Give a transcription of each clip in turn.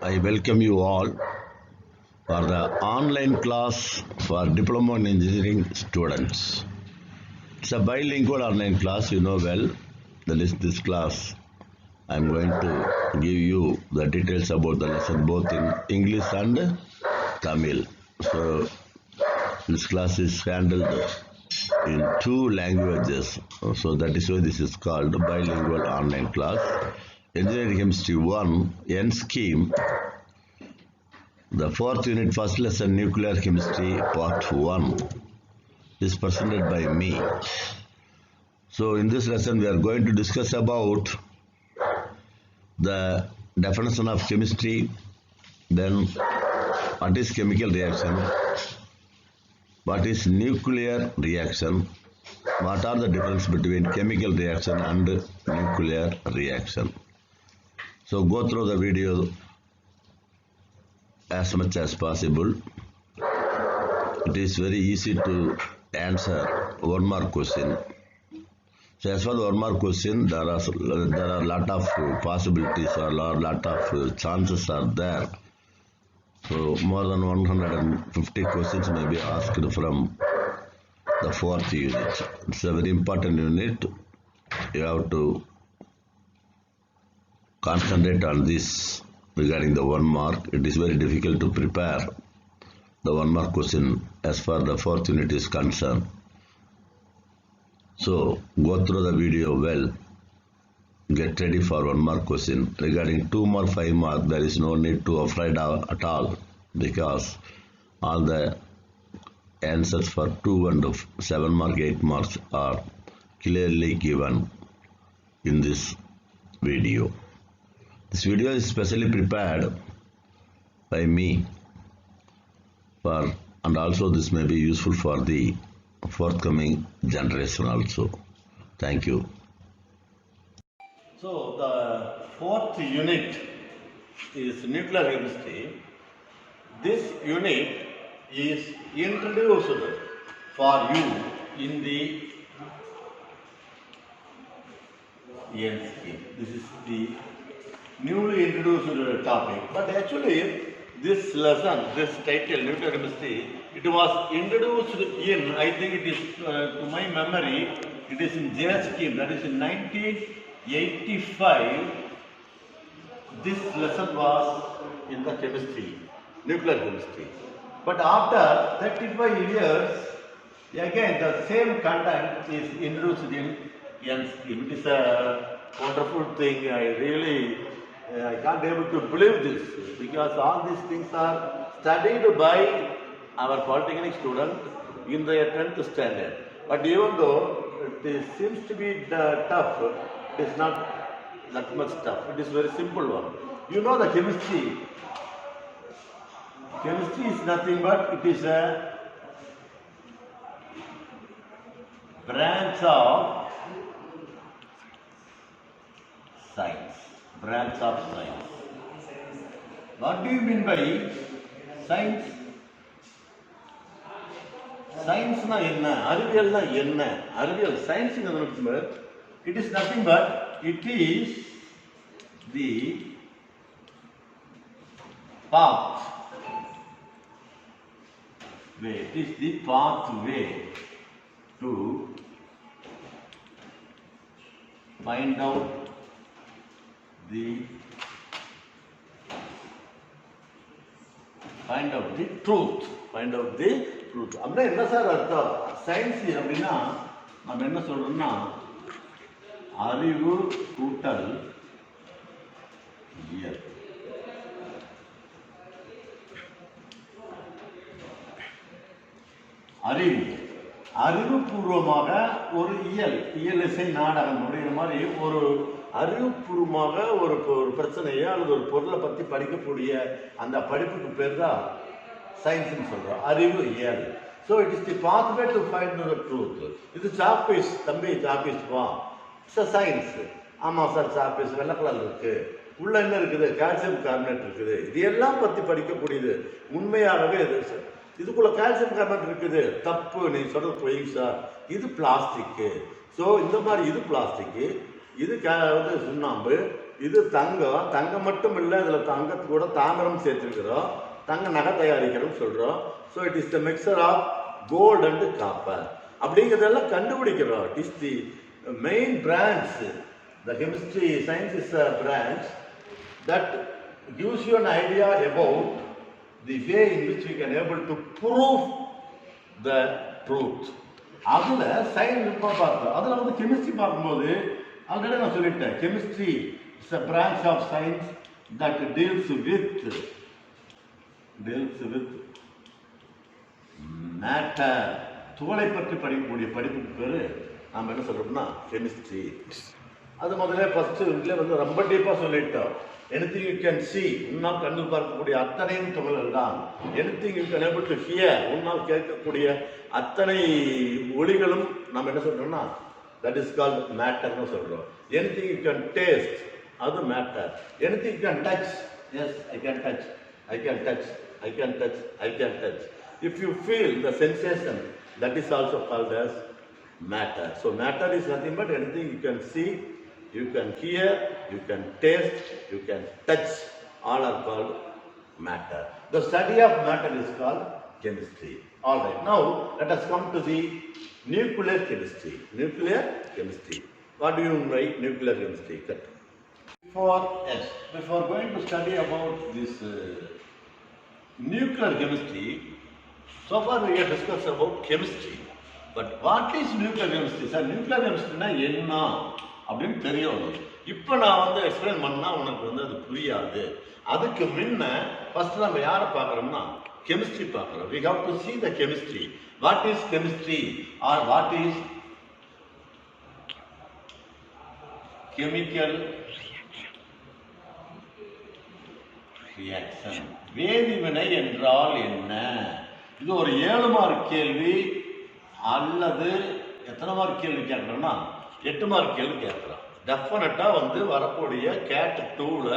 I welcome you all for the online class for Diploma in Engineering students. It's a bilingual online class, you know well. This class, I'm going to give you the details about the lesson both in English and Tamil. So, this class is handled in two languages. So, that is why this is called bilingual online class. Engineering Chemistry 1, N scheme. The fourth unit, first lesson, Nuclear Chemistry, Part 1, is presented by me. So, in this lesson, we are going to discuss about the definition of chemistry, then what is chemical reaction, what is nuclear reaction, what are the difference between chemical reaction and nuclear reaction. So, go through the video as much as possible. It is very easy to answer one mark question. So as for the one mark question, there are a lot of possibilities or a lot of chances are there. So more than 150 questions may be asked from the fourth unit. It's a very important unit. You have to concentrate on this regarding the one mark. It is very difficult to prepare the one mark question as far as the fourth unit is concerned. So go through the video well. Get ready for one mark question. Regarding 2 mark, 5 mark, there is no need to afraid at all, because all the answers for 2 and 7 mark, 8 marks are clearly given in this video. This video is specially prepared by me and also this may be useful for the forthcoming generation also. Thank you. So the fourth unit is nuclear chemistry. This unit is introduced for you in the N scheme. This is the newly introduced topic, but actually this lesson, this title, nuclear chemistry, it was introduced in, I think it is, to my memory, it is in J scheme, that is in 1985, this lesson was in the chemistry, nuclear chemistry. But after 35 years, again the same content is introduced in N scheme. It is a wonderful thing. I can't be able to believe this, because all these things are studied by our polytechnic student in their 10th standard. But even though it seems to be tough, it is not that much tough. It is very simple one. You know the chemistry. Chemistry is nothing but it is a branch of science. Branch of science. What do you mean by science? Science na enna, ariviyal na enna, ariviyal science in the it is nothing but it is the pathway. It is the pathway to find out the truth. Find out the truth. அப்படின்னா என்ன sir அர்த்தம்? Science அப்படின்னா நம்ம என்ன சொல்றோம்னா அறிவு கூட்டல் இயல். அறிவுபூர்வமாக ஒரு இயல் இசை நாடகம் அப்படிங்கிற மாதிரி ஒரு அறிவுபூர்வமாக ஒரு பிரச்சனையை அல்லது ஒரு பொருளை பற்றி படிக்கக்கூடிய அந்த படிப்புக்கு பேர் தான் சயின்ஸ்னு சொல்கிறோம், அறிவு இயல். So it is the pathway to find the truth. இது சாப்பீஸ், தம்பி சாப்பீஸ் வா, இட்ஸ் அ சயின்ஸ். ஆமாம் சார், சாப்பீஸ் வெள்ளை கலர் இருக்குது, உள்ள என்ன இருக்குது, கால்சியம் கார்பனேட் இருக்குது, இது எல்லாம் பற்றி படிக்கக்கூடியது. உண்மையாகவே இது இதுக்குள்ள கால்சியம் கார்பனேட் இருக்குது, தப்பு, நீ சொல்றது பொய் சார், இது பிளாஸ்டிக்கு. ஸோ இந்த மாதிரி இது பிளாஸ்டிக்கு, இது வந்து சுண்ணாம்பு, இது தங்கம். தங்கம் மட்டும் இல்லை, இதில் தங்கத்தோட தாமிரம் சேர்த்துருக்கிறோம். தங்க நகை தயாரிக்கிறோம் சொல்கிறோம். So it is the mixture of gold and copper அப்படிங்கிறதெல்லாம் கண்டுபிடிக்கிறோம். It is the main branch. The chemistry science is a branch that gives you an idea about the way in which we can able to prove the truth. அதுல science இப்போ பார்த்தோம். அதில் வந்து chemistry பார்க்கும்போது already நான் சொல்லிட்டேன், chemistry is a branch of science that deals with matter. துகளை பற்றி படிக்கக்கூடிய படிப்புக்கு பேர் நாம் என்ன சொல்றோம்னா கெமிஸ்ட்ரி. அது முதல்ல ஃபர்ஸ்ட் வீட்டில் வந்து ரொம்ப டீப்பாக சொல்லிட்டோம். anything you can see, உன்னால் கண்டு பார்க்கக்கூடிய அத்தனையும் துகள்கள் தான். anything you can able to hear, உன்னால் கேட்கக்கூடிய அத்தனை ஒலிகளும் நம்ம என்ன சொல்றோம்னா that is called மேட்டர்னு சொல்றோம். anything you can taste, அது matter. anything you can touch, yes I can touch, I can touch, I can touch, I can touch. if you feel the sensation, that is also called as matter. So matter is nothing but anything you can see, you can hear, you can taste, you can touch, all are called matter. The study of matter is called chemistry. All right, now let us come to the nuclear chemistry. Nuclear chemistry. What do you mean by nuclear chemistry? Cut. Before going to study about this nuclear chemistry, so far we have discussed about chemistry. But what is nuclear chemistry? Sir, nuclear chemistry na enna அப்படின்னு தெரியும். இப்போ நான் வந்து explain பண்ணால் உனக்கு வந்து அது புரியாது. அதுக்கு முன்ன ஃபர்ஸ்ட் நம்ம யாரை பார்க்குறோம்னா கெமிஸ்ட்ரி பார்க்குறோம். we have to see the chemistry. what is chemistry or what is chemical reaction? வேதிவினை என்றால் என்ன? இது ஒரு 7 மார்க் கேள்வி அல்லது எத்தனை மார்க் கேள்வி கேட்குறோம்னா 8 மார்க் கேள்வி கேட்குறான். டெஃபினட்டாக வந்து வரக்கூடிய கேட் 2ல்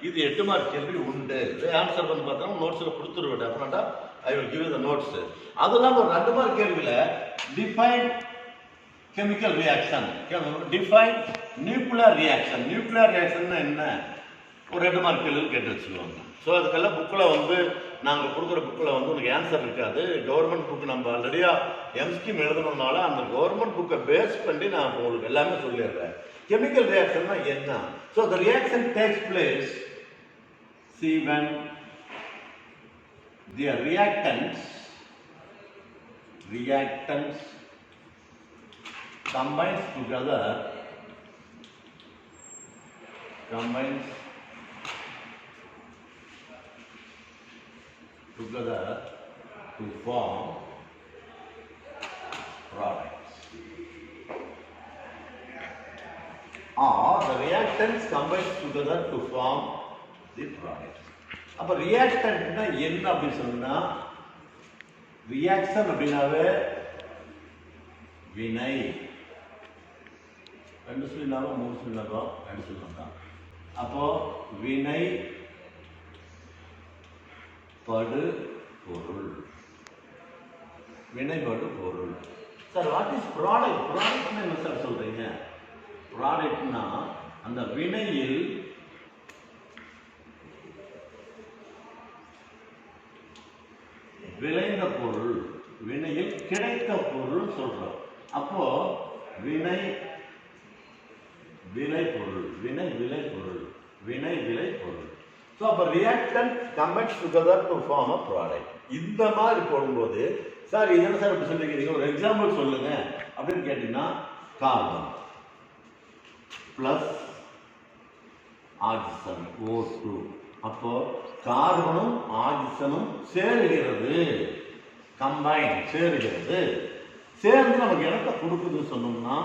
இது 8 மார்க் கேள்வி உண்டு. இது ஆன்சர் வந்து பார்த்தோம்னா நோட்ஸில் கொடுத்துருவேன். டெஃபினட்டாக I will give the notes. அது இல்லாமல் ஒரு 2 மார்க் கேள்வியில் define chemical reaction, define nuclear reaction. Nuclear ரியாக்ஷன்னா என்ன ஒரு 2 மார்க் கேள்வி கேட்டு வச்சுக்குவாங்க. ஸோ அதுக்கெல்லாம் புக்கில் வந்து நாங்கள் கொடுக்குற புக்கில் வந்து உனக்கு ஆன்சர் இருக்காது. கவர்மெண்ட் புக்கு நம்ம ஆல்ரெடியாக எம்ஸ்கிம் எழுதணும்னால அந்த கவர்மெண்ட் புக்கை பேஸ் பண்ணி நான் உங்களுக்கு எல்லாமே சொல்லிடுறேன். கெமிக்கல் ரியாக்ஷன்னா என்ன? So the reaction takes place when the reactants combines together to form products, or the reactants combine together to form the products. அப்ப ரியாக்டன்ட்னா என்ன அப்படின்னு சொன்னா, ரியாக்ஷன் அப்படின்னாவே வினை. 2 சொல்லினாலும் 3 சொல்லினாலும் 2 சொல்லலாம். அப்போ வினை படு பொருள், வினைபடு பொருள். Sir what is product? ப்ராடக்ட்னா என்ன சார் சொல்றீங்க? ப்ராடக்ட்னா அந்த வினையில் விளைந்த பொருள், வினையில் கிடைத்த பொருள் சொல்றோம். அப்போ வினை விளை பொருள், வினை விளை பொருள், வினை விளை பொருள். ஸோ அப்போ reactant combines together to form a product. இந்த மாதிரி போடும்போது சார் இது என்ன சார் இப்படி சொல்லிக்கிறீங்க, ஒரு எக்ஸாம்பிள் சொல்லுங்க அப்படின்னு கேட்டீங்கன்னா, கார்பன் பிளஸ் ஆக்சிஜன் O2. அப்போ கார்பனும் ஆக்சிஜனும் சேருகிறது, கம்பைன் சேருகிறது. சேர்ந்து நமக்கு இடத்தை கொடுக்குதுன்னு சொன்னோம்னா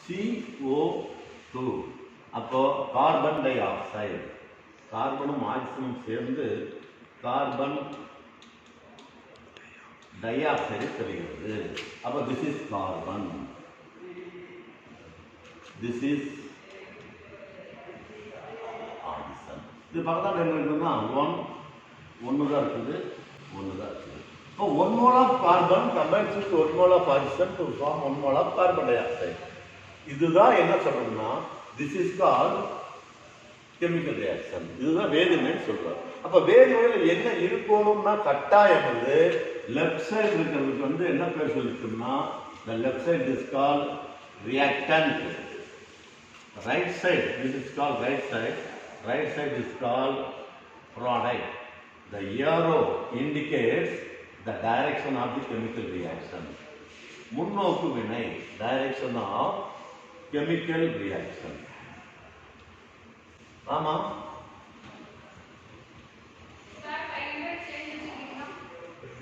CO2. அப்போ கார்பன் டை ஆக்சைடு, கார்பனும் ஆக்சிஜனும் சேர்ந்து கார்பன் டை ஆக்சைடு தருகிறது. அப்போ this is carbon, this is oxygen. இது பக்கத்தால் என்ன இருக்குன்னா 1 தான் இருக்குது, 1 தான் இருக்குது. இப்போ 1 mole of carbon combines with 1 mole of oxygen to form 1 mole of carbon dioxide. இதுதான் என்ன சொல்றோம்னா, this is called chemical reaction. இதுதான் வேதிவினைன்னு சொல்றோம். அப்ப வேதிவினையில் என்ன இருக்கணும்னா கட்டாயம் வந்து லெஃப்ட் சைடு இருக்கிறதுக்கு வந்து என்ன பேர் சொல்லிட்டோம்னா the left side is called reactant, right side this is called right side is called product. The arrow indicates the direction of the chemical reaction. முன்னோக்கு வினை, direction of chemical reaction. ஆமா,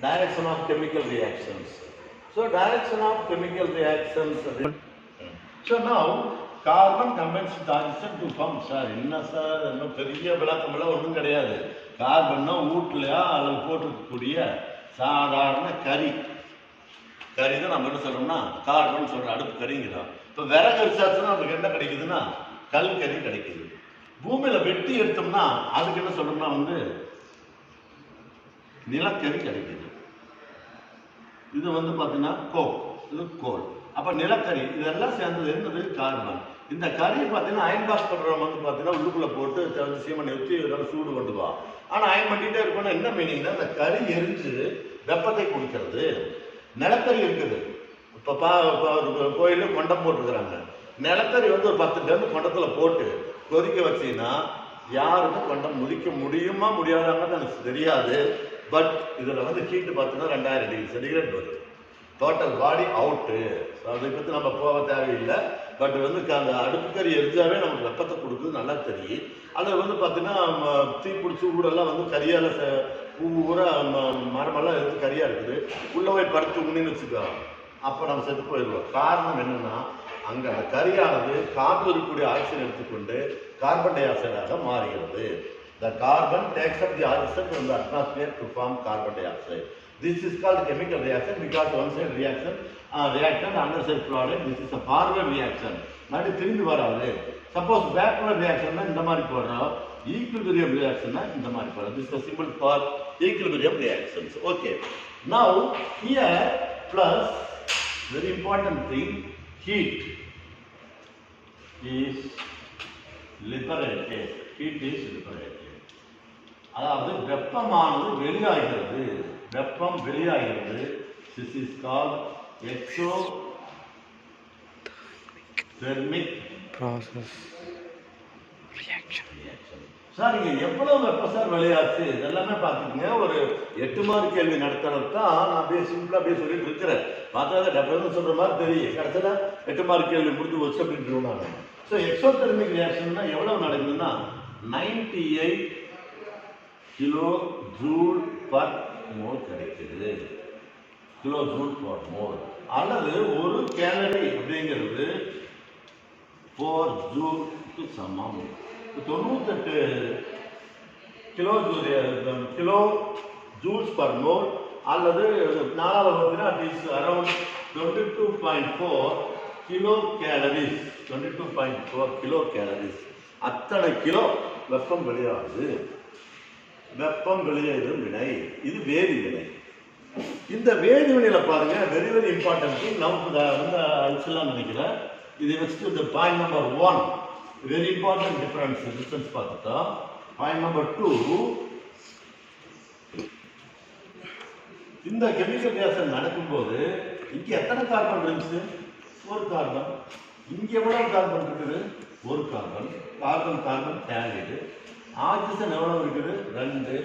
direction of chemical reactions. So direction of chemical reactions. So now carbon combines with oxygen to form. Sir, என்ன sir இன்னும் பெரிய விளக்கமெல்லாம் ஒன்றும் கிடையாது. கார்பன்னா வீட்லையா அல்லது போட்டிருக்கக்கூடிய சாதாரண கறி தான் நம்ம என்ன சொல்றோம்னா கார்பன் சொல்ற அடுப்பு கறிங்கிறோம். இப்போ விறகு எரிச்சாச்சுன்னா நமக்கு என்ன கிடைக்குதுன்னா கல் கறி கிடைக்குது. பூமியில வெட்டி எடுத்தோம்னா அதுக்கு என்ன சொல்றோம்னா வந்து நிலக்கரி கிடைக்குது. இது வந்து பார்த்தீங்கன்னா இது கோல். அப்போ நிலக்கரி இதெல்லாம் சேர்ந்தது என்னது கார்பன். இந்த கறி பார்த்தீங்கன்னா அயன் பாக்ஸ் பண்ணுறவங்க வந்து பார்த்தீங்கன்னா உள்ளுக்குள்ளே போட்டு சீமனை வச்சு இதெல்லாம் சூடு கொண்டுவா. ஆனால் அயன் பண்ணிகிட்டே இருக்கணும்னா என்ன மீனிங்னா இந்த கறி எரிஞ்சு வெப்பத்தை கொடுக்கறது. நிலக்கரி இருக்குது. இப்போ கோயிலில் கொண்டம் போட்டுருக்குறாங்க. நிலக்கரி வந்து ஒரு 10 டன் கொண்டத்தில் போட்டு கொதிக்க வச்சிங்கன்னா யாருக்கும் கொண்டம் முதிக்க முடியுமா முடியாதாங்கன்னு எனக்கு தெரியாது. பட் இதில் வந்து ஹீட்டு பார்த்தீங்கன்னா 2000 டிகிரி சென்டிகிரேட் வருது. டோட்டல் பாடி அவுட்டு. ஸோ அதை பற்றி நம்ம போக தேவையில்லை. பட் வந்து அந்த அடுப்புக்கறி எரிஞ்சாவே நமக்கு வெப்பத்தை கொடுக்குது நல்லா தெரியும். அதில் வந்து பார்த்தீங்கன்னா தீப்பிடிச்சி ஊடெல்லாம் வந்து கரியால் ஊராக மரமெல்லாம் எடுத்து கரியாக இருக்குது. உள்ளே போய் படுத்து உண்ணின்னு வச்சுக்கலாம். அப்போ நம்ம செத்து போயிடுவோம். காரணம் என்னென்னா அங்கே அந்த கரியானது காற்று இருக்கக்கூடிய ஆக்சிஜன் எடுத்துக்கொண்டு கார்பன் டை ஆக்சைடாக மாறுகிறது. The carbon takes up the oxygen from the atmosphere to form carbon dioxide. This is called chemical reaction because one side reactant, other side product. This is a forward reaction. மறுபடியும் திரும்பி வராது. Suppose backward reaction இந்த மாதிரி போடுறோம், equilibrium reaction இந்த மாதிரி போடுறோம். This is a symbol for equilibrium reactions. Okay. Now here plus very important thing, heat is liberated. Heat is liberated. அதாவது வெப்பமானது வெளியாகிறது. வெப்பம் வெளியாகிறது. This is called exothermic process reaction. Sir இங்க எவ்வளவு வெப்பம் சார் வெளியாச்சு இதெல்லாமே பார்த்துக்கங்க. ஒரு 8 மார்க் கேள்வி நடத்துறது தான் நான் அப்படியே சிம்பிளா அப்படியே சொல்லிட்டு இருக்கிறேன். பார்த்தா டெஃபினட் சொல்ற மாதிரி தெரியும். கடைசியில் 8 மார்க் கேள்வி முடிஞ்சு வச்சு அப்படின்னு நான். ஸோ எக்ஸோதெர்மிக் ரியாக்ஷன்னா எவ்வளவு நடக்குதுன்னா 98 கிலோ ஜூல் பர் மோல் கிடைக்குது. கிலோ ஜூல் பர் மோல் அல்லது ஒரு கேலரி அப்படிங்கிறது 4 ஜூலுக்கு சமம். 98 கிலோ ஜூல்ஸ் பர் மோல் அல்லது 4 பார்த்தீங்கன்னா it is around 22.4 kilo calories. 22.4 kilo calories. அத்தனை கிலோ வெப்பம் வெளியாகுது. வெப்பம் வெளியேறும் வினை. இது வேதி வினை. இந்த வேதி வினையில பாருங்க வெரி வெரி இம்பார்ட்டன்ட் திங். நமக்கு வந்து அழிச்சலாம் நினைக்கிறேன். இது வச்சுட்டு இந்த point number 1 very important difference பார்த்துட்டா. பாயிண்ட் நம்பர் 2 இந்த கெமிக்கல் ரியாக்ஷன் நடக்கும்போது இங்கே எத்தனை கார்பன் இருந்துச்சு? ஒரு கார்பன். இங்கே எவ்வளவு கார்பன் இருக்குது? ஒரு கார்பன். கார்பன் டேங்கிடு. ஆக்சிஜன் எவ்வளவு இருக்குது? 2.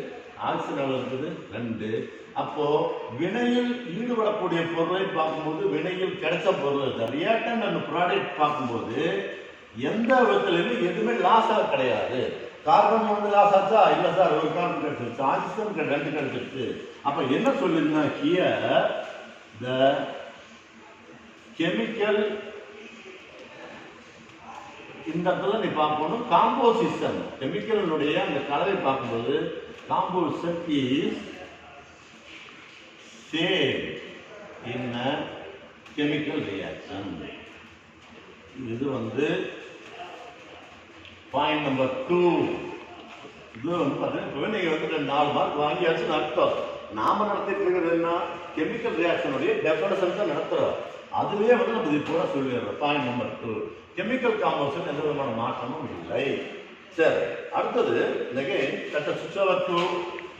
ஆக்சிஜன் எவ்வளவு இருக்குது? 2. அப்போ வினையில் ஈடுபடக்கூடிய பொருளை பார்க்கும்போது வினையில் கிடைச்ச பொருள் ரியாக்டன்ட் அண்ட் ப்ராடக்ட் பார்க்கும்போது எந்த விதத்திலுமே எதுவுமே லாஸாக கிடையாது. கார்பன் வந்து லாஸ் ஆச்சா? இல்லை சார், ஒரு கார்பன் கிடைச்சிருச்சு. ஆக்சிஜன் 2 கிடைச்சிருச்சு. அப்போ என்ன சொல்லியிருந்தேன்? ஹியர் த கெமிக்கல் இந்த இடத்துல நீ பார்க்கணும் காம்போசிஷன். கெமிக்கலுடைய அந்த கலவை பார்க்கும்போது composition is same in chemical reaction. இது வந்து பாயிண்ட் நம்பர் 2. இது வந்து பார்த்தீங்கன்னா நீங்கள் வந்து 4 மார்க் வாங்கியாச்சுன்னு அர்த்தம். நாம நடத்திட்டு இருக்கிறது என்ன? கெமிக்கல் ரியாக்ஷனுடைய டெஃபினிஷன் தான் நடத்துகிறோம். அதுலேயே வந்து நம்ம இது பூரா சொல்லிடுறோம். பாயிண்ட் நம்பர் 2 கெமிக்கல் காம்போசிஷன் எந்த விதமான மாற்றமும் இல்லை. சரி, அடுத்தது again let us switch over to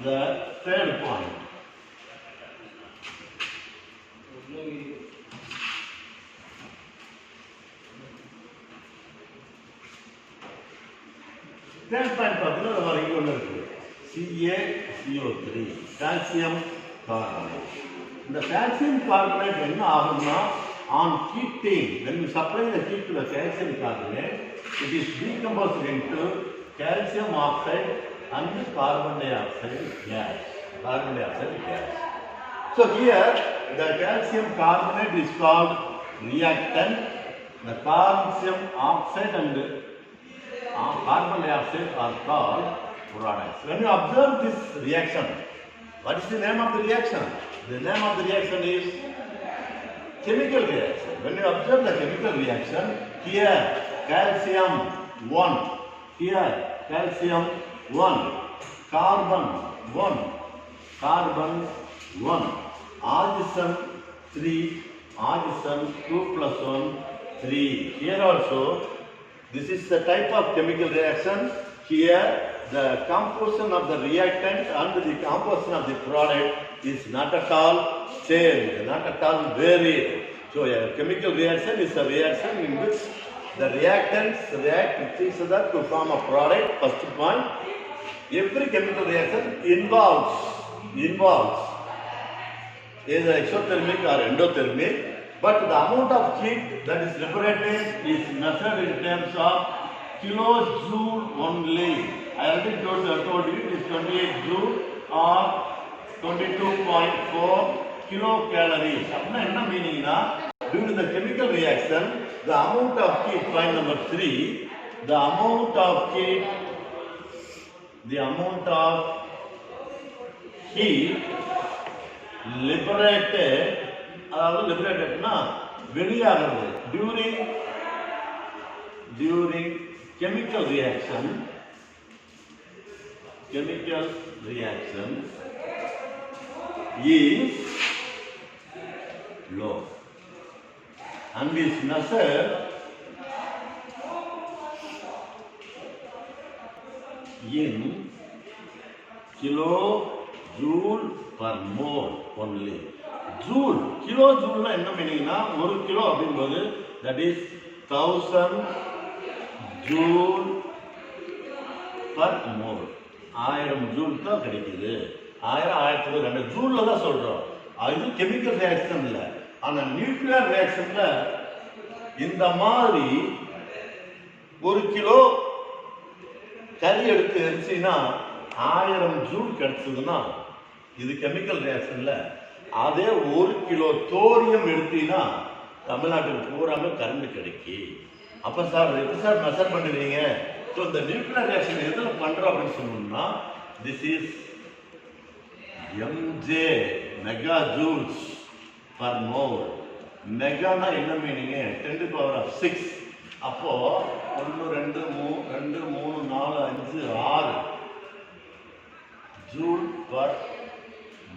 the third point. Third point பார்த்தீங்கன்னா நம்ம இங்க ஒன்று இருக்கு, CaCO3 கால்சியம் கார்பனேட். இந்த கால்சியம் கார்பனேட் என்ன ஆகும்னா on heating, when we supply the heat to the calcium carbonate, it is decomposed into calcium oxide and carbon dioxide gas. Carbon dioxide gas. So here the calcium carbonate is called reactant. The calcium oxide and carbon dioxide are called products. When you observe this reaction, what is the name of the reaction? The name of the reaction is chemical reaction. When you observe the chemical reaction, here calcium 1, here calcium 1, carbon 1, carbon 1, oxygen 3, oxygen 2 plus 1, 3. Here also, this is the type of chemical reaction. Here, the composition of the reactant and the composition of the product is not at all changed, not at all varied. So, a chemical reaction is a reaction in which the reactants react with each other to form a product. First point, every chemical reaction involves either exothermic or endothermic, but the amount of heat that is liberated is measured in terms of kilojoule only. I already told you it is 28 joule or 22.4 kilocalories. What meaning na? During the chemical reaction, the amount of heat, point number 3, the amount of heat liberated, வெளியாகிறது during chemical reaction is low and is measured in kilojoule per mole only. Joule, kilojoule என்ன மீனிங்னா 1 kilo அப்படிங்கும்போது that is 1000 joule per mole. 1000 joule தான் கிடைக்குது. 1000 ஜூல்ல தான் சொல்றோம். அது chemical reaction இல்ல. ஆனா நியூக்ளியர் ரியாக்ஷன்ல இந்த மாதிரி 1 கிலோ கறி எடுத்து எரிச்சினா 1000 ஜூல் கிடைச்சதுன்னா இது கெமிக்கல் ரியாக்ஷன்ல. அதே 1 கிலோ தோரியம் எடுத்தீங்கன்னா தமிழ்நாட்டுக்கு பூராமே கரண்ட் கிடைக்கி. அப்ப சார் எப்படி சார் மெஷர் பண்ணுவீங்க? ஸோ இந்த நியூக்ளியர் ரியாக்ஷன் எதில் பண்ணுறோம் அப்படின்னு சொன்னோம்னா this is MJ mega joules per mole. மெகானா என்ன மீனிங்க? 10 to the power of 6. அப்போ 1 2 3 4 5 6 ஜூல் பர்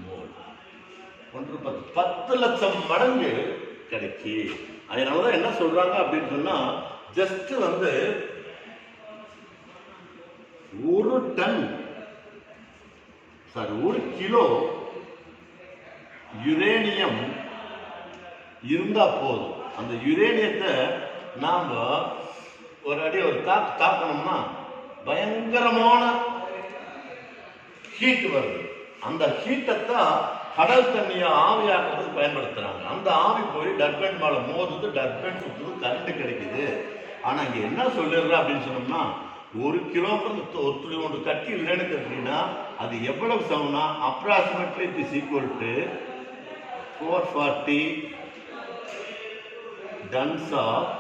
மோல். 10 லட்சம் மடங்கு கிடைக்கி. அதனாலதான் என்ன சொல்றாங்க அப்படின்னு சொன்னா ஜஸ்ட் வந்து 1 கிலோ யுரேனியம் இருந்தா போதும். அந்த யுரேனியத்தை நாம ஒரு தாக்கணும்னா பயங்கரமான ஹீட் வருது. அந்த ஹீட்டை தான் கடல் தண்ணியை ஆவியாக்குறதுக்கு பயன்படுத்துறாங்க. அந்த ஆவி போய் டர்பைன் மேல மோதுது, டர்பைன் சுத்துது, கரண்ட் கிடைக்குது. ஆனா இங்க என்ன சொல்லிடுறா அப்படின்னு சொன்னோம்னா 1 கிலோக்கு ஒரு கட்டி யுரேனியம் அப்படின்னா அது எவ்வளவு சமம்னா approximately it is equal to 440 tons of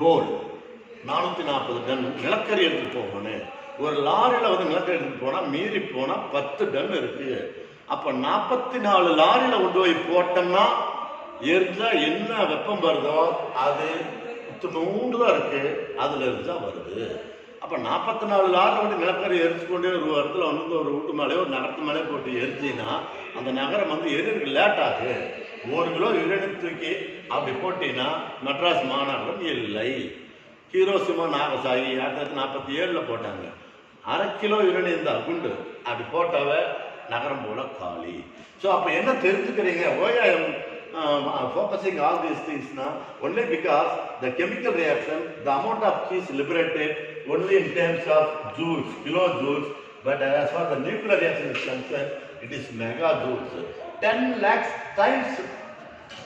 coal. 440 ton நிலக்கரி எடுத்துட்டு போகணும். ஒரு லாரியில வந்து நிலக்கரி எடுத்துட்டு போனா மீறி போனா 10 டன் இருக்கு. அப்ப 44 லாரியில கொண்டு போய் போட்டோம்னா எரிஞ்சா என்ன வெப்பம் வருதோ அது நூண்டுதான் இருக்கு, அதுல இருந்தா வருது. அப்ப 44 லாரி வந்து நிலக்கரி எரிச்சு கொண்டே ஒரு இடத்துல வந்து ஒரு வீட்டு மேலே ஒரு நகரத்து மேலே போட்டு எரிச்சின்னா அந்த நகரம் வந்து எரிக்கு லேட் ஆகு. 1 கிலோ யுரேனியம் தூக்கி அப்படி போட்டீங்கன்னா மெட்ராஸ் மாநகரம் இல்லை. ஹீரோசிமா நாகசாகி 1947 போட்டாங்க. 1/2 கிலோ யுரேனியம் தான் குண்டு. அப்படி போட்டவ நகரம் போல காலி. ஸோ அப்போ என்ன தெரிஞ்சுக்கிறீங்க? why I am focusing all these things now? Only because the chemical reaction, the amount of heat is liberated only in terms of joules, kilojoules, but as far as the nuclear reaction is concerned, it is megajoules. 10 lakhs times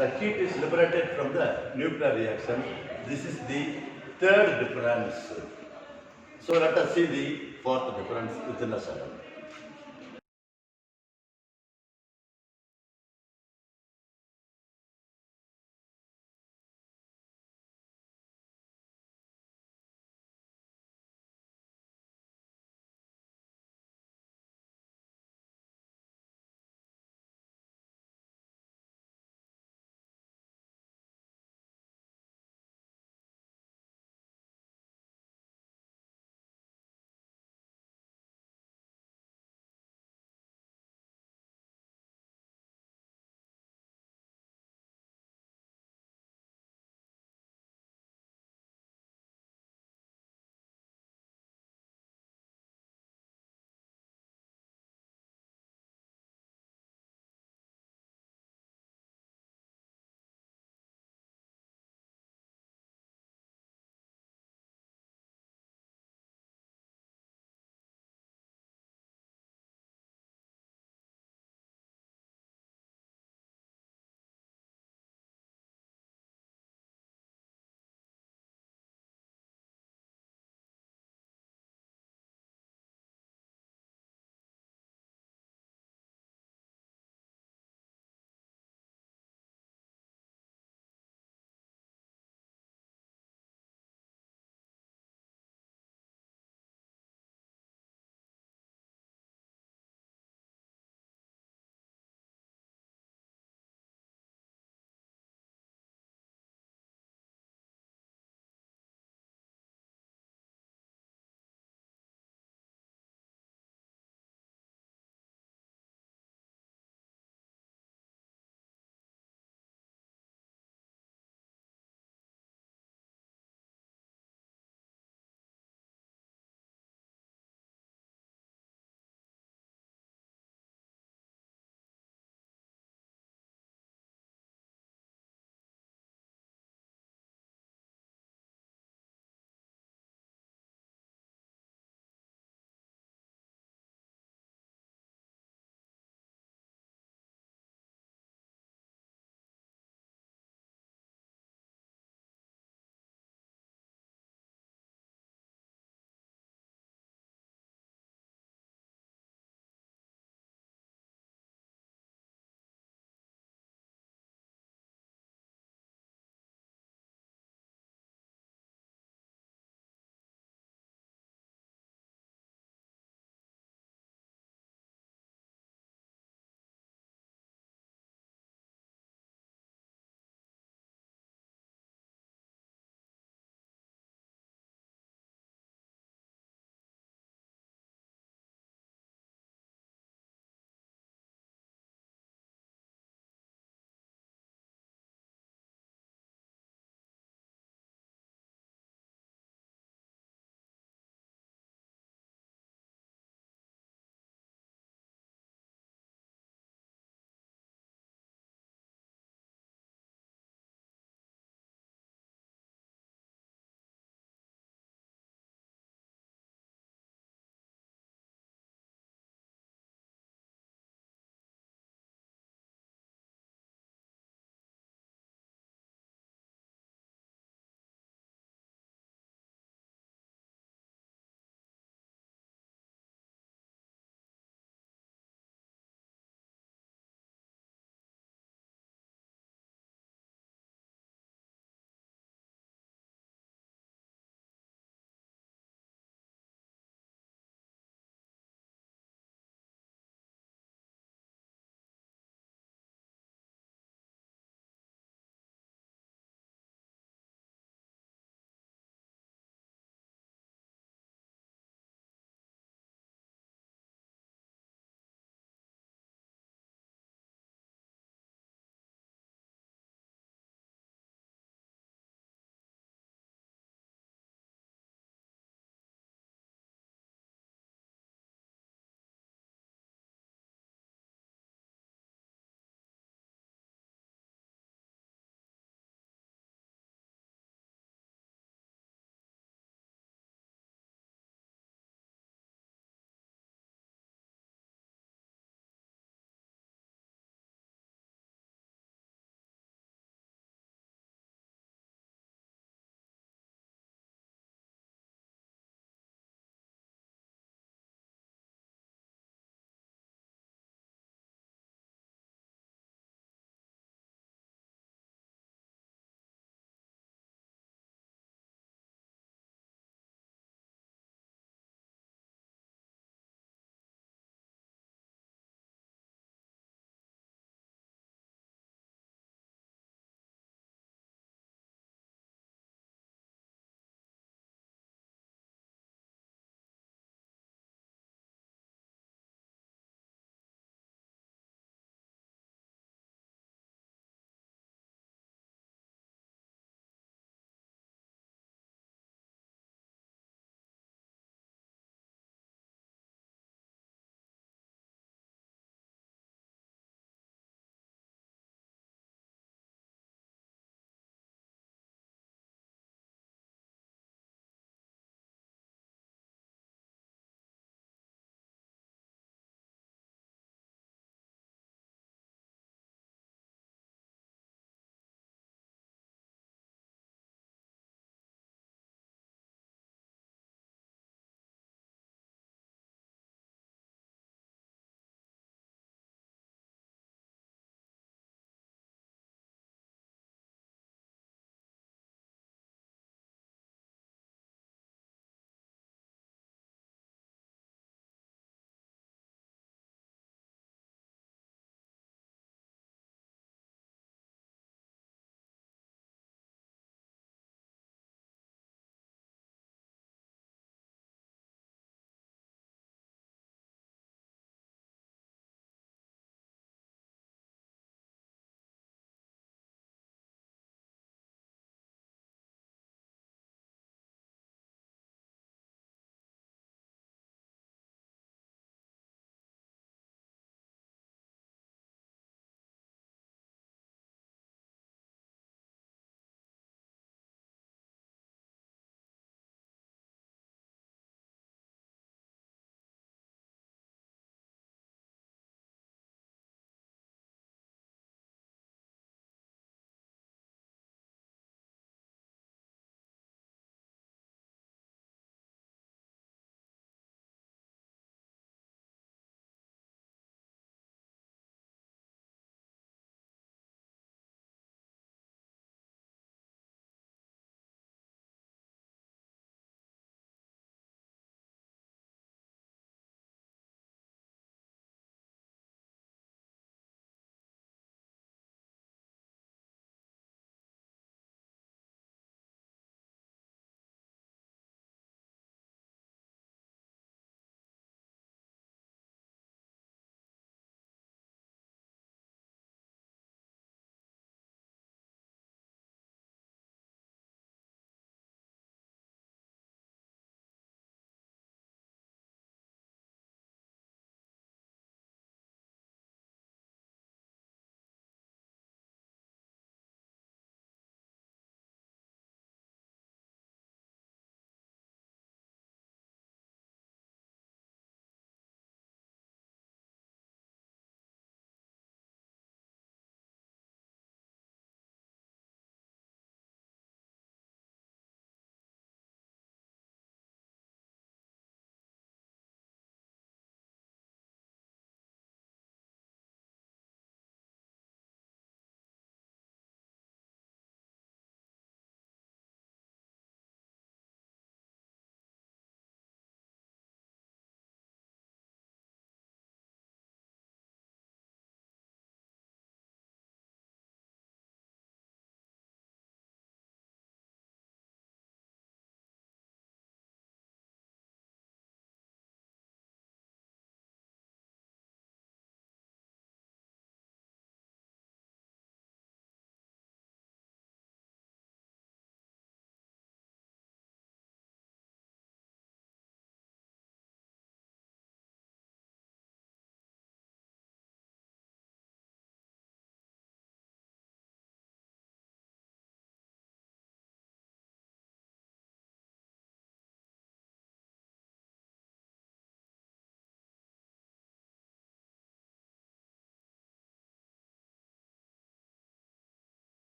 the heat is liberated from the nuclear reaction. This is the third difference. So let us see the fourth difference within a second.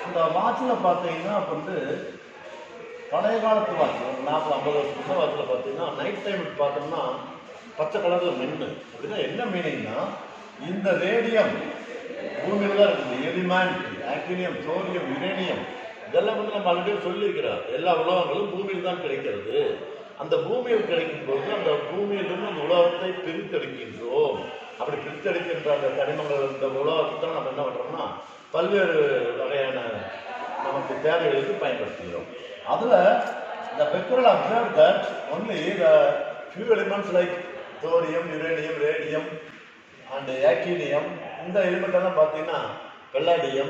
இந்த வாட்சில் பார்த்தீங்கன்னா இப்போ வந்து பழைய காலத்து watch 40-50 வருஷம் வாட்சில் பார்த்தீங்கன்னா night time பார்த்தோம்னா பச்சை கலரில் மின்னு அப்படின்னா என்ன மீனிங்னா இந்த ரேடியம் பூமியில் தான் இருக்குது. எலிமெண்ட், ஆக்டினியம், சோடியம், யுரேனியம் இதெல்லாம் வந்து நம்ம ஆல்ரெடி சொல்லியிருக்கிறோம். எல்லா உலகங்களும் பூமியில் தான் கிடைக்கிறது. அந்த பூமியில் கிடைக்கும் போது அந்த பூமியிலிருந்து அந்த உலகத்தை பிரித்தெடுக்கின்றோம். அப்படி பிரித்தெடுக்கின்ற அந்த தனிமங்கள் இந்த உலகத்தை நம்ம என்ன பண்ணுறோம்னா பல்வேறு வகையான நமக்கு தேவைகளுக்கு பயன்படுத்துகிறோம். அதில் the Becquerel observed that only the few elements like thorium, uranium, radium and actinium இந்த எலிமெண்ட் எல்லாம் பார்த்தீங்கன்னா பெல்லாடியம்,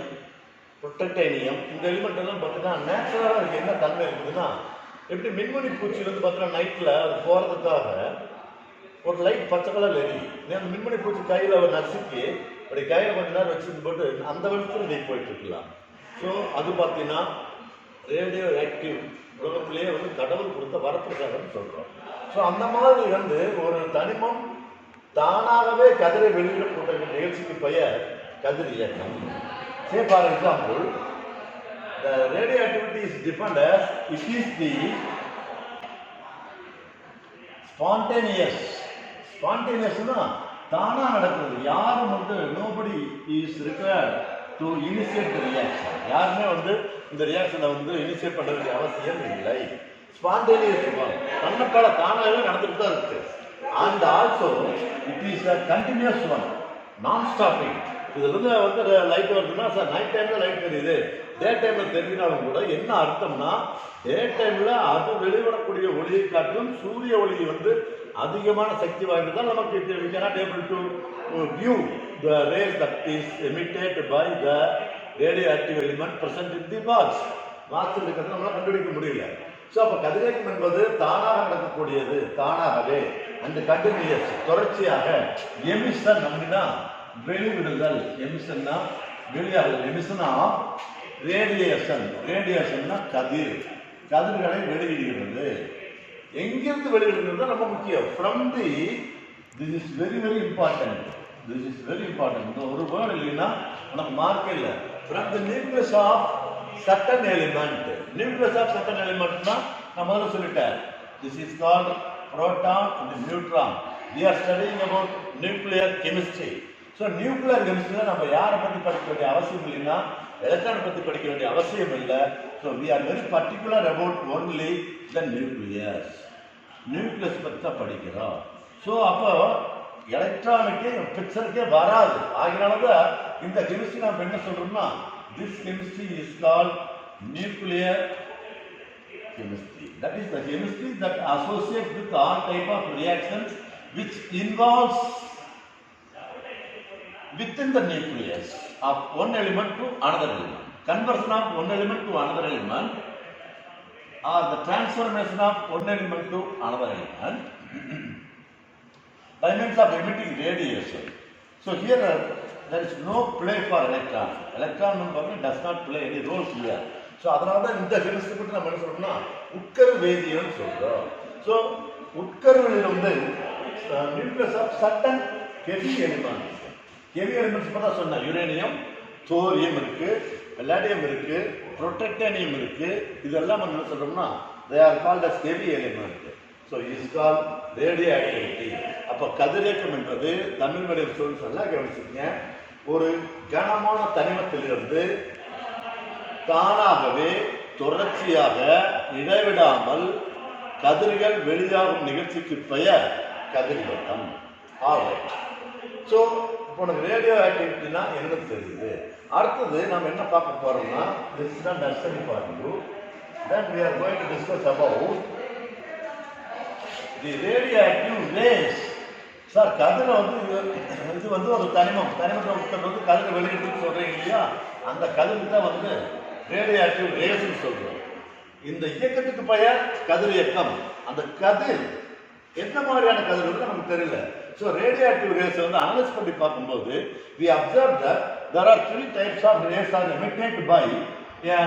புரோட்டக்டைனியம் இந்த எலிமெண்ட் எல்லாம் பார்த்தீங்கன்னா நேச்சுரலாக அதுக்கு என்ன தன்மை இருக்குதுன்னா எப்படி மின்மணி பூச்சி வந்து பார்த்தீங்கன்னா நைட்டில் அது போகிறதுக்காக ஒரு லைட் பச்சை கலர் எரியும். அந்த மின்மணி பூச்சி கையில் அவர் நசுக்கி அப்படி கையில் கொஞ்ச நேரம் வச்சுட்டு போட்டு அந்த வருஷத்தில் நீ போயிட்டு இருக்கலாம். ஸோ அது பார்த்தீங்கன்னா ரேடியோ ஆக்டிவ் உலகத்திலேயே வந்து கடவுள் கொடுத்த வரப்பிரசாதம்னு சொல்கிறோம். ஸோ அந்த மாதிரி வந்து ஒரு தனிமம் தானாகவே கதிரை வெளியிடப்பட்ட நிகழ்ச்சிக்கு பெயர் கதிர் இயக்கம். Say for example, the radioactivity is defined as it is the spontaneous. Spontaneousனா தானா நடக்கிறது. யாரும் வந்து nobody is required to initiate the reaction. யாருமே வந்து இந்த ரியாக்ஷனை வந்து இனிஷியேட் பண்ண வேண்டிய அவசியம் இல்லை. Spontaneous one. தன்னைத்தால தானாகவே நடந்துட்டு தான் இருக்கு. And also it is a continuous one, non-stopping. இதுல வந்து லைட் வருதுன்னா சார் நைட் டைம்ல லைட் தெரியுது, டே டைம்ல தெரிஞ்சினாலும் கூட என்ன அர்த்தம்னா டே டைம்ல அது வெளிவிடக்கூடிய ஒளியை காட்டிலும் சூரிய ஒளி வந்து அதிகமான சக்தி வாய்ந்ததால் நமக்கு we cannot able to view the rays that is emitted by the radioactive element present in the box. வாட்சில் இருக்கிறது நம்மளால கண்டுபிடிக்க முடியல. ஸோ அப்போ கதிரியக்கம் என்பது தானாக நடக்கக்கூடியது, தானாகவே அந்த கண்டினியூஸ் தொடர்ச்சியாக. எமிஷன் அப்படின்னா வெளிவிடுதல், எமிஷன்னா வெளியாகுதல், எமிஷனா ரேடியேஷன், ரேடியேஷன்னா கதிர், கதிர்களை வெளியிடுகிறது. எங்கிருந்து வெளியிடுகிறது ரொம்ப முக்கியம். From the this is very very important, this is very important. இந்த ஒரு வேர்டு இல்லைன்னா நமக்கு மார்க்கே இல்லை. From the nucleus of certain element. Nucleus of certain element na நான் முதல்ல சொல்லிட்டேன். This is called proton and neutron. We are studying about nuclear chemistry. So nuclear chemistry நம்ம யாரை பத்தி படிக்க வேண்டிய அவசியம் இல்லைன்னா எலக்ட்ரான் பத்தி படிக்க வேண்டிய அவசியம் இல்லை. So we are very particular about only the nucleus. nucleus பத்தி தான் படிக்கிறோம். ஸோ அப்போ எலக்ட்ரானுக்கே பிக்சருக்கே வராது. ஆகினாலதான் இந்த கெமிஸ்ட்ரி நம்ம என்ன சொல்றோம்னா this chemistry is called nuclear chemistry. That is the chemistry that associates with all type of reactions which involves within the nucleus of one element to another element. Conversion of one element to another element or the transformation of one element to another element by means of emitting radiation. So here there is no play for electron. Electron does not play any roles here. So அதனால தான் இந்த chemistry பற்றி நம்ம என்ன சொல்றோம்னா உட்கரு வேதியியல் சொல்றோம். So உட்கருவில் வந்து nucleus of certain heavy elements, heavy elements இப்போ தான் சொன்னேன். யுரேனியம், தோரியம் இருக்கு, பெல்லாடியம் இருக்கு, புரோட்டக்டைனியம் இருக்கு. இதெல்லாம் நம்ம என்ன சொல்றோம்னா they are called as heavy element. So it is called radioactivity. அப்போ கதிரியக்கம் என்பது தமிழ் மீடியம் ஸ்டூடெண்ட்ஸ் நல்லா கவனிச்சுங்க. ஒரு கனமான தனிமத்திலிருந்து தானாகவே தொடர்ச்சியாக இடைவிடாமல் கதிர்கள் வெளியாகும் நிகழ்ச்சிக்கு பெயர் கதிரியக்கம். ஸோ இப்போ நமக்கு ரேடியோ ஆக்டிவிட்டினா என்னன்னு தெரியுது. அடுத்தது நம்ம என்ன பார்க்க போறோம்னா this is not necessary for you. Then we are going to discuss about the radioactive rays. Sir கதிரை வந்து இது வந்து ஒரு தனிமத்தை வந்து கதிரை வெளியிட்டு சொல்றீங்க இல்லையா, அந்த கதிருக்கு தான் வந்து ரேடியோ ஆக்டிவ் ரேஸ்ன்னு சொல்றோம். இந்த இயக்கத்துக்கு பெயர் கதிர் இயக்கம். அந்த கதிர் என்ன மாதிரியான கதிர் வந்து நமக்கு தெரியல. ஸோ ரேடியோ ஆக்டிவ் ரேஸ் வந்து அனலைஸ் பண்ணி பார்க்கும்போது we observe that there are 3 types of rays are emitted by a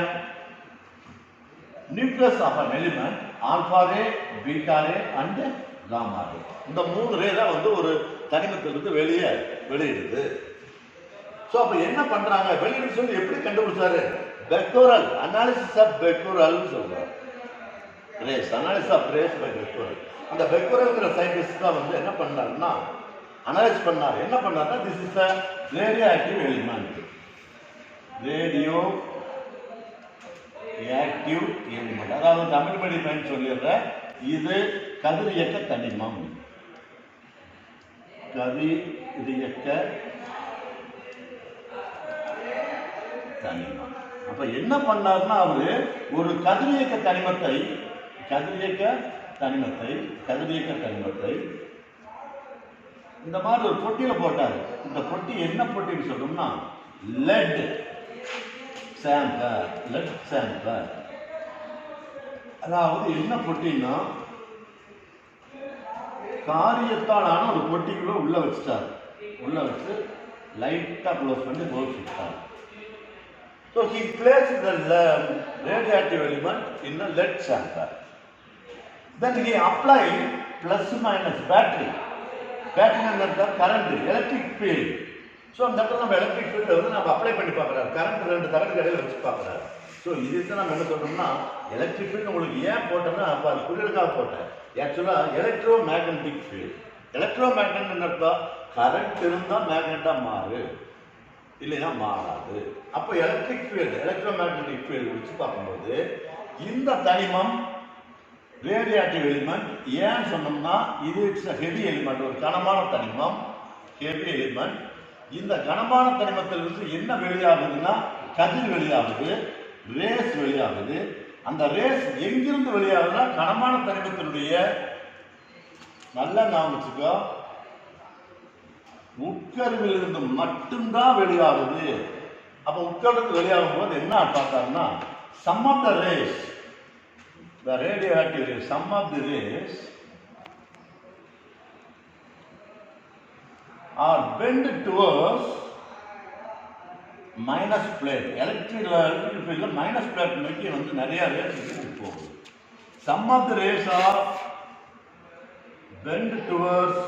nucleus of an element, alpha ray, beta ray and gamma ray. இந்த 3 ரே தான் வந்து ஒரு தனிமத்திலிருந்து வெளியிடுது. ஸோ அப்போ என்ன பண்றாங்க, வெளியிடு சொல்லி எப்படி கண்டுபிடிச்சாரு? பெக்கோரல் அனாலிசிஸ் ஆஃப் பெக்கோரல் சொல்றாரு. Rays analysis of rays by Becquerel. அந்த பெக்கோரல்ங்கிற சயின்டிஸ்ட் தான் வந்து என்ன பண்ணாருன்னா அனலைஸ் பண்ணார். என்ன பண்ணாருன்னா this is a radio active element. Radio active element, அதாவது தமிழ் படி பயன் சொல்லிடுறேன். இது கதிரியக்க தனிமம். கதிரியக்க தனிமம். அப்ப என்ன பண்ணாருன்னா அவரு ஒரு கதிரியக்க தனிமத்தை இந்த மாதிரி ஒரு பொட்டியில போட்டாரு. இந்த பொட்டி என்ன பொட்டின்னு சொல்லணும்னா லெட் சாம்பர். அதாவது என்ன பொட்டின்னா காரியத்தாலான ஒரு பொட்டிக்குள்ள உள்ள வச்சுட்டாரு. உள்ள வச்சு லைட்டா க்ளோஸ் பண்ணி க்ளோஸ் வச்சுட்டாரு. So he placed the radioactive element in a lead chamber. Then he applied plus minus battery and current, electric field. So அந்த இடத்துல நம்ம எலக்ட்ரிக் ஃபீல்டை வந்து நம்ம அப்ளை பண்ணி பார்க்குறாரு. கரண்ட் 2 தகடு கடையில் வச்சு பார்க்குறாரு. ஸோ இதுக்கு நம்ம என்ன சொல்றோம்னா எலக்ட்ரிக் ஃபீல்டு உங்களுக்கு ஏன் போட்டோம்னா அப்போ அது புரியலுக்காக போட்டேன். ஆக்சுவலாக எலக்ட்ரோ மேக்னட்டிக் ஃபீல்டு. எலக்ட்ரோ மேக்னெட்னு அர்த்தம் கரண்ட் இருந்தால் மேக்னெட்டாக மாறு, இல்லைன்னா மாறாது. அப்போ electric field electro magnetic field வச்சு பார்க்கும்போது இந்த தனிமம் ரேடியோஆக்டிவ் எலிமெண்ட் ஏன்னு சொன்னோம்னா இது இட்ஸ் ஹெவி எலிமெண்ட், ஒரு கனமான தனிமம், ஹெவி எலிமெண்ட். இந்த கனமான தனிமத்திலிருந்து என்ன வெளியாகுதுன்னா கதிர் வெளியாகுது, ரேஸ் வெளியாகுது. அந்த ரேஸ் எங்கிருந்து வெளியாகுதுன்னா கனமான தனிமத்தினுடைய நல்லா ஞாபகம் வச்சுக்கோ, உட்கருவில் இருந்து மட்டும்தான் வெளியாகுது. அப்ப உட்கருவில் வெளியாகும் போது என்ன பார்த்தாருன்னா some of the rays, the radioactive rays, some of the rays are bent towards minus plate. Electric field minus plate நோக்கி வந்து நிறைய ரேஸ் போகுது. Some of the rays are bent towards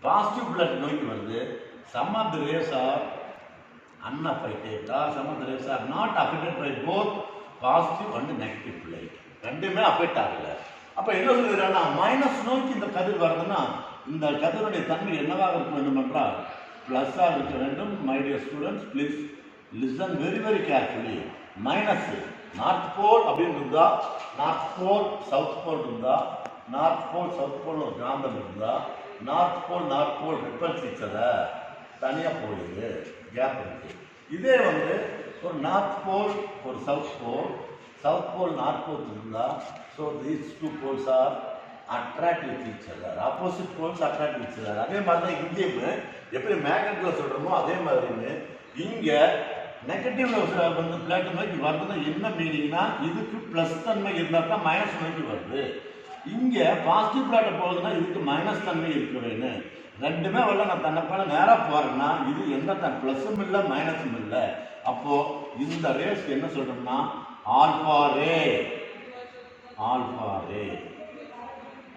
positive plate நோக்கி வருது. Some of the rays are unaffected or some of the rays are not affected by both positive and negative plate. ரெண்டுமே affect ஆகல. அப்ப என்ன சொல்லுறாங்கன்னா minus நோக்கி இந்த கதிர் வருதுன்னா இந்த கதிருடைய தன்மை என்னவாக இருக்க வேண்டும் என்றால் பிளஸ்ஸாக இருக்க வேண்டும். My dear students please listen very very carefully. Minus north pole அப்படின்னு இருந்தா, நார்த் போல் சவுத் போல் இருந்தா, நார்த் போல் சவுத் போல் ஒரு காந்தம் இருந்தா, நார்த் போல் ரிப்பல்ஸ் இச்சதை தனியாக போயிடுது, கேப் இருக்கு. இதே வந்து ஒரு நார்த் போல் ஒரு சவுத் போல் நார்த் போல் இருந்தால், so these two poles are attract with each other, opposite poles attract with other. அதே மாதிரி தான் இங்கேயுமே எப்படி மேக்னெட்டில் சொல்கிறோமோ அதே மாதிரின்னு இங்கே நெகட்டிவ்ல வந்து பிளேட் நோக்கி வருதுன்னா என்ன மீனிங்னா இதுக்கு ப்ளஸ் தன்மை இருந்தால் தான் மைனஸ் நோக்கி வருது. இங்கே பாசிட்டிவ் பிளாட்டை போகுதுன்னா இதுக்கு மைனஸ் தன்மை இருக்க வேணும். ரெண்டுமே வரல, நான் தன்னைப்பால நேராக போகிறேன்னா இது எந்த ப்ளஸும் இல்லை மைனஸும் இல்லை. அப்போது இந்த ரேஸ்க்கு என்ன சொல்கிறோம்னா ஆல்ஃபா ரே,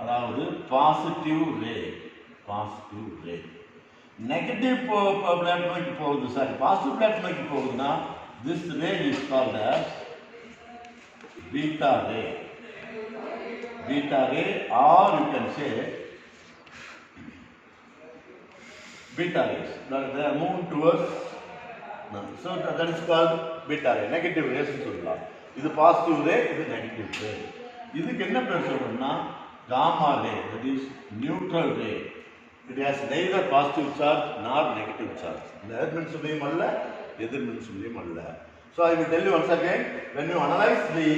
அதாவது பாசிட்டிவ் ரே. நெகட்டிவ் பிளாட் நோக்கி போகுது, சாரி பாசிட்டிவ் பிளாட் நோக்கி போகுதுன்னா this ray is called as beta ray. Or you can say beta rays. They are moving towards, so that is called beta ray. Negative rays சொல்லலாம். இது positive ரே, இது negative ரே. இதுக்கு என்ன பேர் சொல்றோம்னா gamma ray, that is neutral ray. It has neither positive charge nor negative charge. நேர்மின் சுமையும் அல்ல, எதிர்மின் சுமையும் அல்ல. So I will tell you once again, when you analyze the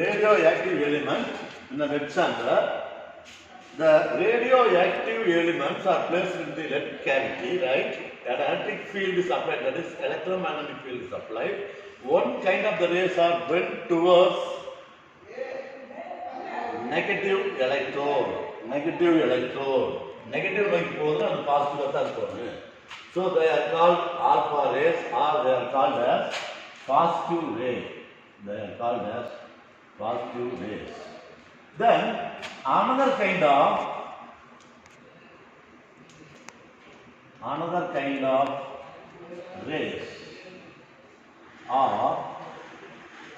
radioactive element in a lead chamber, the radioactive elements are placed in the lead cavity, right? An electric field is applied, that is electromagnetic field is applied. One kind of the rays are bent towards negative electrode. Negative like போகுதுன்னா அது பாசிட்டிவாக தான் இருக்கும். So they are called alpha rays or they are called as positive ray. They are called as Positive rays. Then another kind of rays are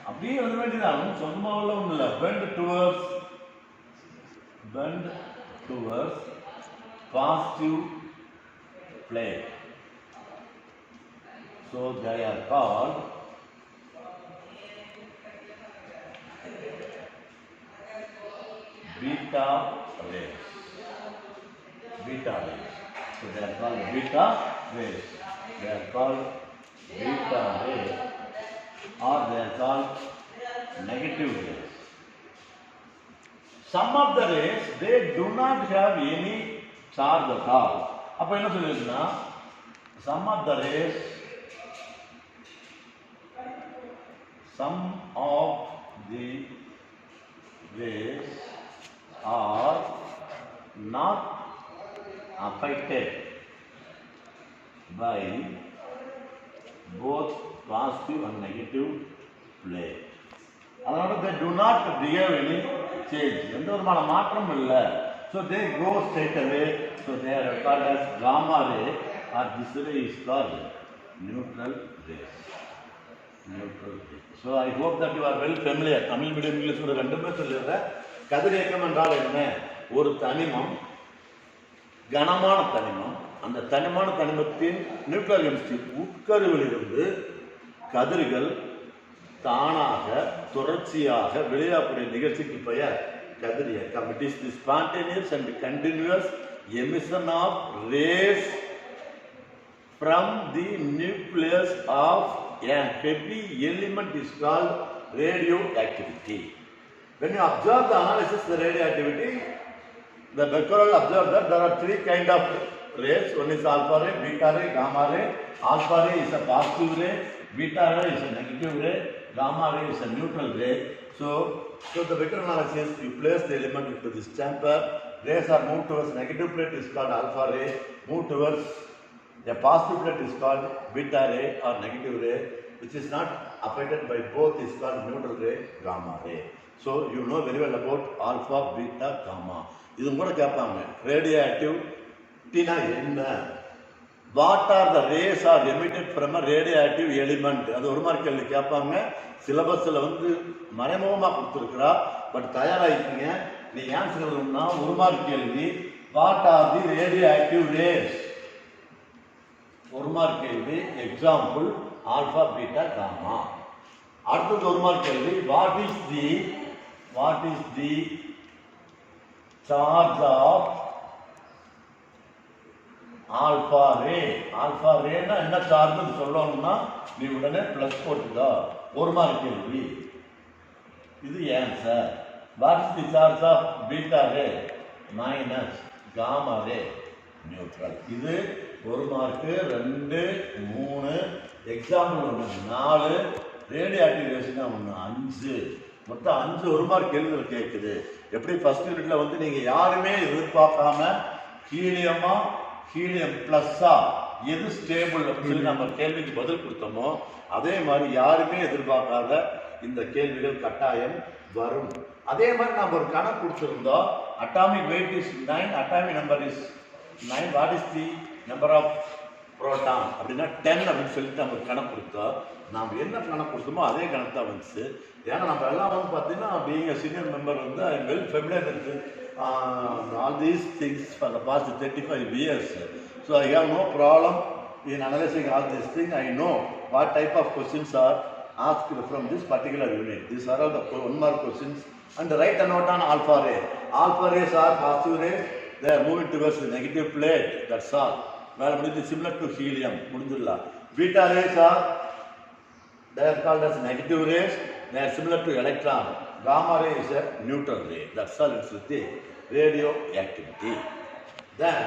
அப்படியே வந்து வேண்டியதான் சொந்தமாக ஒன்றும் இல்லை bend towards positive plane. So they are called beta rays. So they are called beta rays. Or they are called negative rays. Some of the rays, they do not have any charge at all. அப்போ என்ன சொல்லிருக்குன்னா some of the rays are not affected by both positive and negative plane. அதனால they do not behave any change. எந்த விதமான மாற்றமும் இல்லை. So they go straight away. So they are called as gamma ray, or this ray is called neutral rays. So I hope that you are well familiar. Tamil medium English ஒரு ரெண்டுமே சொல்லிடுறேன். கதிரியக்கம் என்றால் என்ன? ஒரு தனிமம், கனமான தனிமம், அந்த தனிமான தனிமத்தின் நியூக்ளியர் கெமிஸ்ட்ரி உட்கருவிலிருந்து கதிர்கள் தானாக தொடர்ச்சியாக வெளியாகக்கூடிய நிகழ்ச்சிக்கு பெயர் கதிரியக்கம். It is the spontaneous and continuous emission of rays from the nucleus of a heavy element is called radioactivity. When you observe the analysis of the radioactivity, the Becquerel observed that there are three kinds of rays. One is alpha ray, beta ray, gamma ray. Alpha ray is a positive ray, beta ray is a negative ray, gamma ray is a neutral ray. So the Becquerel analysis, you place the element into this chamber, rays are moved towards negative plate is called alpha ray, moved towards a positive plate is called beta ray or negative ray, which is not affected by both is called neutral ray, gamma ray. So you know very well about alpha, beta, gamma. இது கூட கேட்பாங்க radioactivity என்ன? What are the rays are emitted from a radioactive element? அது ஒரு மாதிரி கேள்வி கேட்பாங்க. சிலபஸில் வந்து மறைமுகமாக கொடுத்துருக்குறா. பட் தயாராகிக்கீங்க. நீ ஆன்சர் எழுதணும்னா ஒரு மார்க் கேள்வி. What are the radioactive rays? ஒரு மார்க் கேள்வி. Example alpha, beta, gamma. அடுத்தது ஒரு மார்க் கேள்வி. What is the charge of alpha ray? Alpha ரேன்னா என்ன சார்ஜ்னு சொல்லணும்னா நீ உடனே பிளஸ் போட்டுக்கோ. ஒரு மார்க் கேள்வி. இது answer. What is the charge of beta ray? Minus. Gamma ray neutral. இது ஒரு மார்க்கு. 2, 3 எக்ஸாம்பிள் ஒன்று 4 ரேடியோஆக்டிவ் ரேஸ்னா ஒன்று 5 மொத்தம் 5 ஒரு மார்க் கேள்விகள் கேட்குது. எப்படி ஃபர்ஸ்ட் யூனிட்ல வந்து நீங்கள் யாருமே எதிர்பார்க்காம ஹீலியமா ஹீலியம் பிளஸ்ஸா எது ஸ்டேபிள் அப்படின்னு சொல்லி நம்ம கேள்விக்கு பதில் கொடுத்தோமோ அதே மாதிரி யாருமே எதிர்பார்க்காத இந்த கேள்விகள் கட்டாயம் வரும். அதே மாதிரி நம்ம ஒரு கணக்கு கொடுத்துருந்தோம். Atomic weight is 9, atomic number is 9. What is the number of proton அப்படின்னா 10 அப்படின்னு சொல்லிட்டு நம்ம கணக்கு கொடுத்தோம். நாம் என்ன கணக்கு கொடுத்தோமோ அதே கணக்கு தான் வந்துச்சு. ஏன்னா நம்ம எல்லாம் வந்து பார்த்தீங்கன்னா பீயிங் சீனியர் மெம்பர் வந்து I well familiar with all these things for the past 35 years. So I have no problem in analyzing all these things. I know what type of questions are asked from this particular unit. These are all the 1 mark questions. And write a note on alpha ray. Alpha rays are positive rays. They are moving towards the negative plate. That's all. Well, it is similar to helium. Beta rays they are called as negative rays. They are similar to electron. Gamma ray is a neutral ray. That's all. It's with the radioactivity. Then